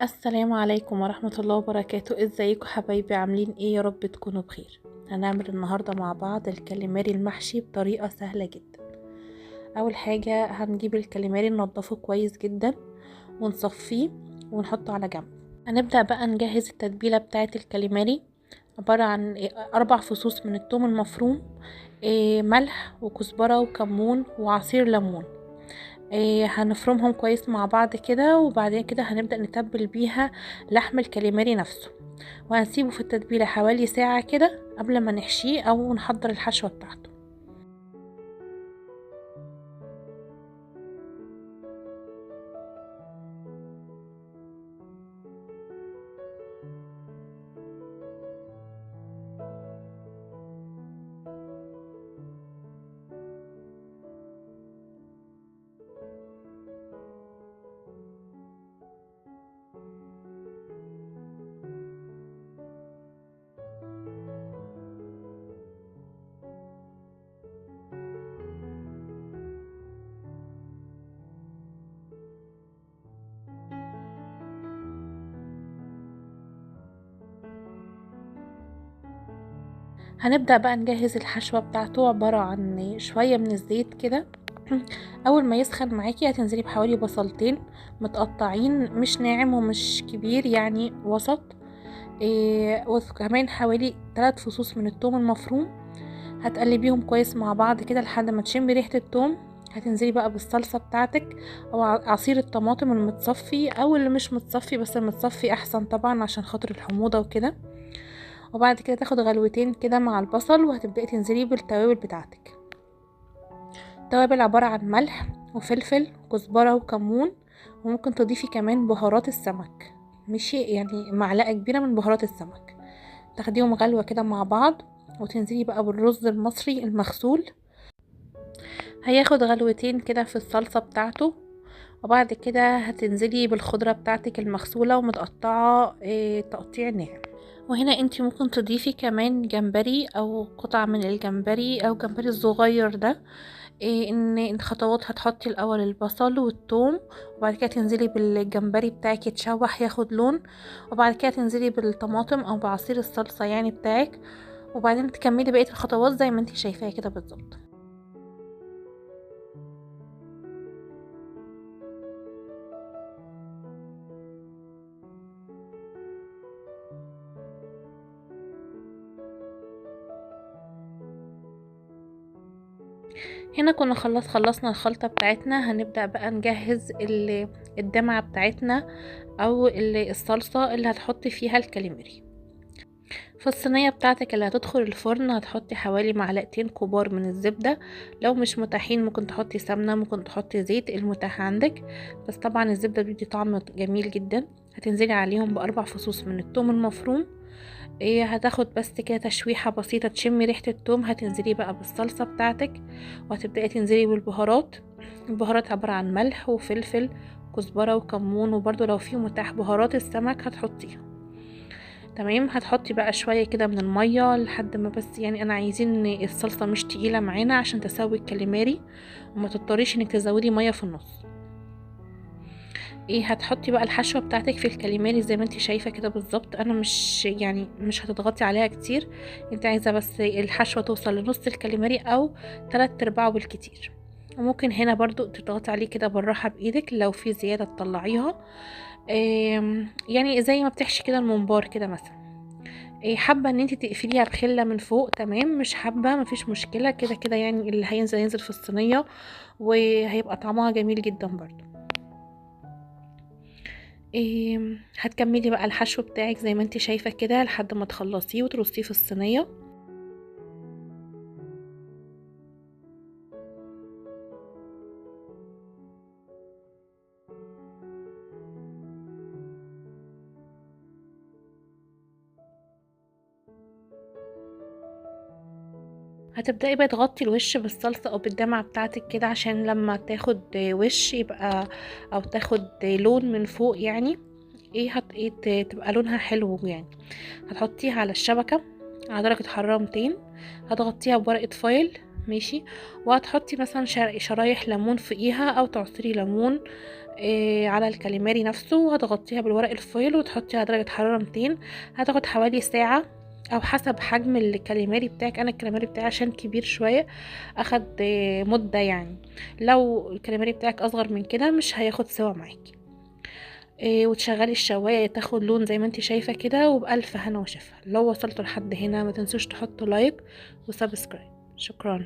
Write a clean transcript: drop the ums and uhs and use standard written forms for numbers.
السلام عليكم ورحمة الله وبركاته. ازيكم حبايبي؟ عاملين ايه؟ يا رب تكونوا بخير. هنعمل النهاردة مع بعض الكاليماري المحشي بطريقة سهلة جدا. اول حاجة هنجيب الكاليماري ننضفه كويس جدا ونصفيه ونحطه على جنب. هنبدأ بقى نجهز التتبيلة بتاعة الكاليماري. عبارة عن 4 فصوص من الثوم المفروم، ملح وكزبرة وكمون وعصير ليمون. هنفرمهم كويس مع بعض كده، وبعدين كده هنبدأ نتبل بيها لحم الكاليماري نفسه، وهنسيبه في التتبيلة حوالي ساعة كده قبل ما نحشيه او نحضر الحشوة بتاعته. هنبدأ بقى نجهز الحشوة بتاعته. عبارة عن شوية من الزيت كده. اول ما يسخن معاكي هتنزلي بحوالي بصلتين متقطعين، مش ناعم ومش كبير، يعني وسط. وكمان حوالي 3 فصوص من الثوم المفروم. هتقلبيهم كويس مع بعض كده لحد ما تشمي ريحة الثوم. هتنزلي بقى بالصلصة بتاعتك او عصير الطماطم المتصفي او اللي مش متصفي، بس المتصفي احسن طبعا عشان خاطر الحموضة وكده. وبعد كده تاخد غلوتين كده مع البصل، وهتبدأي تنزلي بالتوابل بتاعتك. التوابل عبارة عن ملح وفلفل وكزبرة وكمون، وممكن تضيفي كمان بهارات السمك، مش يعني معلقة كبيرة من بهارات السمك. تاخديهم غلوة كده مع بعض، وتنزلي بقى بالرز المصري المغسول. هياخد غلوتين كده في الصلصة بتاعته. وبعد كده هتنزلي بالخضرة بتاعتك المغسولة ومتقطعة تقطيع ناعم. وهنا انتي ممكن تضيفي كمان جمبري او قطع من الجمبري او جمبري الصغير ده. ان الخطوات هتحطي الاول البصل والثوم، وبعد كده تنزلي بالجمبري بتاعك يتشوح ياخد لون، وبعد كده تنزلي بالطماطم او بعصير الصلصة يعني بتاعك، وبعدين تكملي بقية الخطوات زي ما انتي شايفاها كده بالظبط. هنا كنا خلصنا الخلطة بتاعتنا. هنبدأ بقى نجهز الدمعة بتاعتنا او الصلصة اللي هتحطي فيها الكاليماري. في الصينية بتاعتك اللي هتدخل الفرن هتحطي حوالي معلقتين كبار من الزبدة. لو مش متاحين ممكن تحطي سمنة، ممكن تحطي زيت، المتاح عندك. بس طبعا الزبدة بيدي طعم جميل جدا. هتنزلي عليهم ب4 فصوص من الثوم المفروم. هتاخد بس كده تشويحة بسيطة تشمي ريحة الثوم. هتنزلي بقى بالصلصة بتاعتك، وهتبدأي تنزلي بالبهارات. البهارات عبارة عن ملح وفلفل، كزبرة وكمون، وبرضو لو في متاح بهارات السمك هتحطيها. تمام. هتحطي بقى شوية كده من المية لحد ما، بس يعني انا عايزين الصلصة مش تقيلة معانا عشان تسوي الكاليماري، وما تضطريش انك تزودي مية في النص. هتحطي بقى الحشوة بتاعتك في الكاليماري زي ما انت شايفة كده بالظبط. انا مش هتضغطي عليها كتير. انت عايزة بس الحشوة توصل لنص الكاليماري او 3/4 بالكتير. وممكن هنا برضو تضغطي عليه كده بالراحة بايدك، لو في زيادة تطلعيها. يعني زي ما بتحشي كده الممبار كده مثلا. حابه ان انت تقفليها بخله من فوق، تمام. مش حابه مفيش مشكله، كده كده يعني اللي هينزل ينزل في الصينيه، وهيبقى طعمها جميل جدا برضو. هتكملي بقى الحشو بتاعك زي ما انت شايفه كده لحد ما تخلصيه وترصيه في الصينيه. هتبدأي بقى تغطي الوش بالصلصة او بالدمعة بتاعتك كده عشان لما تاخد وش يبقى، او تاخد لون من فوق يعني. تبقى لونها حلو يعني. هتحطيها على الشبكة على درجة حرارة 200. هتغطيها بورقة فويل ماشي. وهتحطي مثلا شرايح ليمون فوقيها او تعصري ليمون على الكاليماري نفسه، وهتغطيها بالورق الفويل وتحطي على درجة حرارة 200. هتاخد حوالي ساعة او حسب حجم الكاليماري بتاعك. انا الكاليماري بتاعي عشان كبير شوية اخد مدة يعني. لو الكاليماري بتاعك اصغر من كده مش هياخد سوا معاكي. وتشغلي الشواية تاخد لون زي ما انت شايفة كده، وبألف هنا وشفا. لو وصلتوا لحد هنا ما تنسوش تحطوا لايك وسبسكرايب. شكرا.